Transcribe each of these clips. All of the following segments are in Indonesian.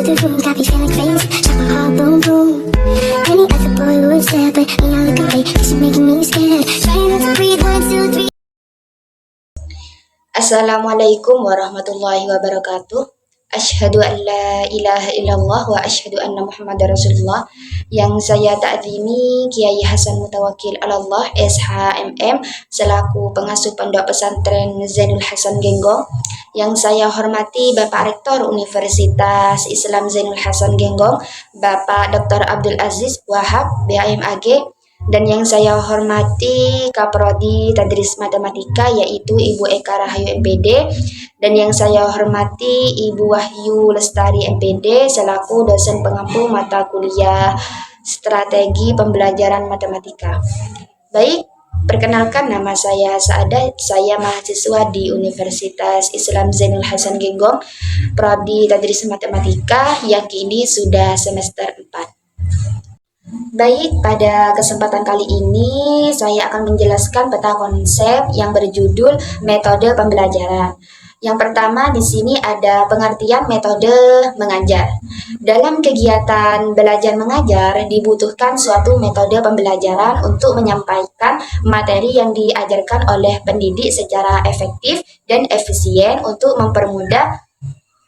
the room, got me feeling crazy. Shot my heart, boom, boom. Any other boy would stare, but me, I look away. This is making me scared. Trying not to breathe, 1, 2, 3. Assalamualaikum warahmatullahi wabarakatuh. Asyhadu an la ilaha illallah wa asyhadu anna Muhammadar Rasulullah. Yang saya ta'zimi Kiai Hasan Mutawakkil Allah SHMM selaku pengasuh Pondok Pesantren Zainul Hasan Genggong. Yang saya hormati Bapak Rektor Universitas Islam Zainul Hasan Genggong, Bapak Dr. Abdul Aziz Wahab BAMAG. Dan yang saya hormati Kaprodi Tadris Matematika yaitu Ibu Eka Rahayu MPD, dan yang saya hormati Ibu Wahyu Lestari MPD selaku dosen pengampu mata kuliah Strategi Pembelajaran Matematika. Baik, perkenalkan, nama saya Saadah, saya mahasiswa di Universitas Islam Zainul Hasan Genggong, Prodi Tadris Matematika yang kini sudah semester 4. Baik, pada kesempatan kali ini saya akan menjelaskan peta konsep yang berjudul metode pembelajaran. Yang pertama di sini ada pengertian metode mengajar. Dalam kegiatan belajar mengajar dibutuhkan suatu metode pembelajaran untuk menyampaikan materi yang diajarkan oleh pendidik secara efektif dan efisien untuk mempermudah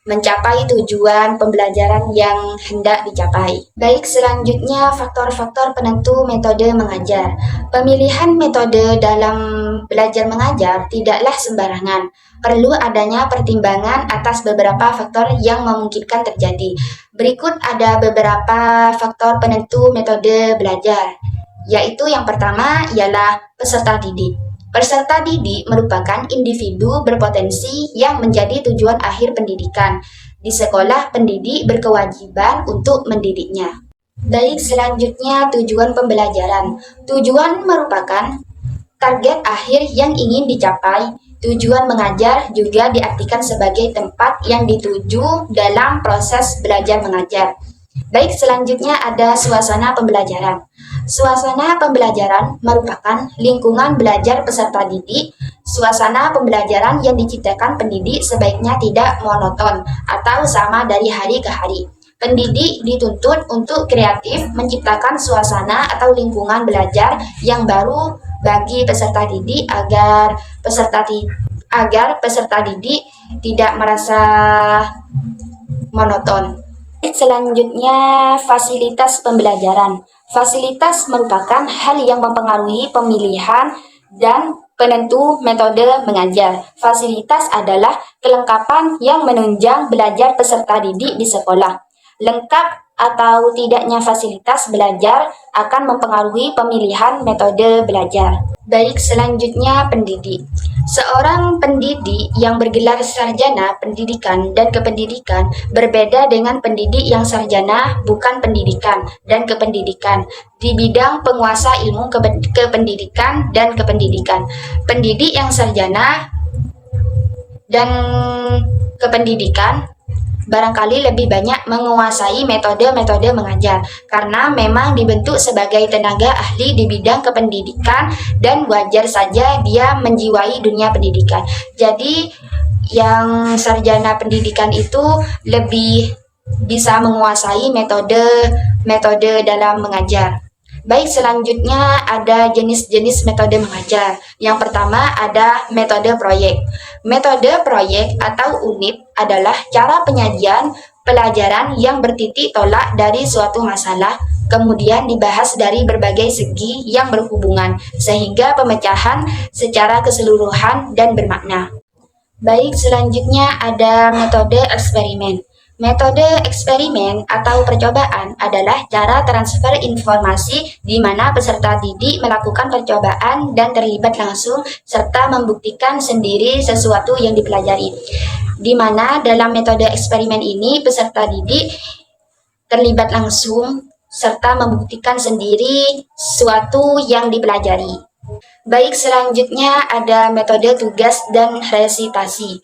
mencapai tujuan pembelajaran yang hendak dicapai. Baik, selanjutnya faktor-faktor penentu metode mengajar. Pemilihan metode dalam belajar mengajar tidaklah sembarangan. Perlu adanya pertimbangan atas beberapa faktor yang memungkinkan terjadi. Berikut ada beberapa faktor penentu metode belajar, yaitu yang pertama ialah peserta didik. Peserta didik merupakan individu berpotensi yang menjadi tujuan akhir pendidikan. Di sekolah, pendidik berkewajiban untuk mendidiknya. Baik, selanjutnya tujuan pembelajaran. Tujuan merupakan target akhir yang ingin dicapai. Tujuan mengajar juga diartikan sebagai tempat yang dituju dalam proses belajar mengajar. Baik, selanjutnya ada suasana pembelajaran. Suasana pembelajaran merupakan lingkungan belajar peserta didik. Suasana pembelajaran yang diciptakan pendidik sebaiknya tidak monoton atau sama dari hari ke hari. Pendidik dituntut untuk kreatif menciptakan suasana atau lingkungan belajar yang baru bagi peserta didik agar peserta didik tidak merasa monoton. Selanjutnya, fasilitas pembelajaran. Fasilitas merupakan hal yang mempengaruhi pemilihan dan penentu metode mengajar. Fasilitas adalah kelengkapan yang menunjang belajar peserta didik di sekolah. Lengkap atau tidaknya fasilitas belajar akan mempengaruhi pemilihan metode belajar. Baik, selanjutnya pendidik. Seorang pendidik yang bergelar sarjana pendidikan dan kependidikan berbeda dengan pendidik yang sarjana bukan pendidikan dan kependidikan di bidang penguasa ilmu kependidikan dan kependidikan. Pendidik yang sarjana dan kependidikan barangkali lebih banyak menguasai metode-metode mengajar karena memang dibentuk sebagai tenaga ahli di bidang kependidikan dan wajar saja dia menjiwai dunia pendidikan. Jadi yang sarjana pendidikan itu lebih bisa menguasai metode dalam mengajar. Baik, selanjutnya ada jenis-jenis metode mengajar. Yang pertama ada metode proyek. Metode proyek atau unit adalah cara penyajian pelajaran yang bertitik tolak dari suatu masalah, kemudian dibahas dari berbagai segi yang berhubungan, sehingga pemecahan secara keseluruhan dan bermakna. Baik, selanjutnya ada metode eksperimen. Metode eksperimen atau percobaan adalah cara transfer informasi di mana peserta didik melakukan percobaan dan terlibat langsung serta membuktikan sendiri sesuatu yang dipelajari. Di mana dalam metode eksperimen ini peserta didik terlibat langsung serta membuktikan sendiri sesuatu yang dipelajari. Baik, selanjutnya ada metode tugas dan resitasi.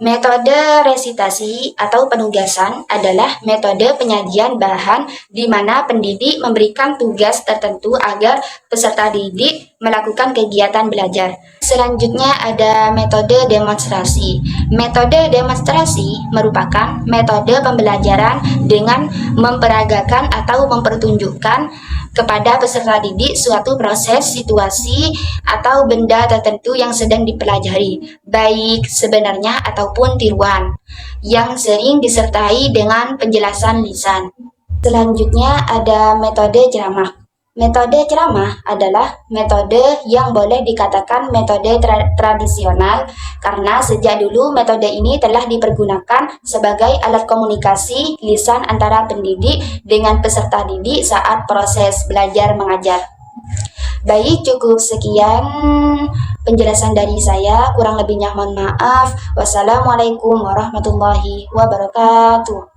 Metode resitasi atau penugasan adalah metode penyajian bahan di mana pendidik memberikan tugas tertentu agar peserta didik melakukan kegiatan belajar. Selanjutnya ada metode demonstrasi. Metode demonstrasi merupakan metode pembelajaran dengan memperagakan atau mempertunjukkan kepada peserta didik suatu proses, situasi, atau benda tertentu yang sedang dipelajari, baik sebenarnya ataupun tiruan, yang sering disertai dengan penjelasan lisan. Selanjutnya ada metode ceramah. Metode ceramah adalah metode yang boleh dikatakan metode tradisional karena sejak dulu metode ini telah dipergunakan sebagai alat komunikasi lisan antara pendidik dengan peserta didik saat proses belajar mengajar. Baik, cukup sekian penjelasan dari saya. Kurang lebihnya mohon maaf. Wassalamualaikum warahmatullahi wabarakatuh.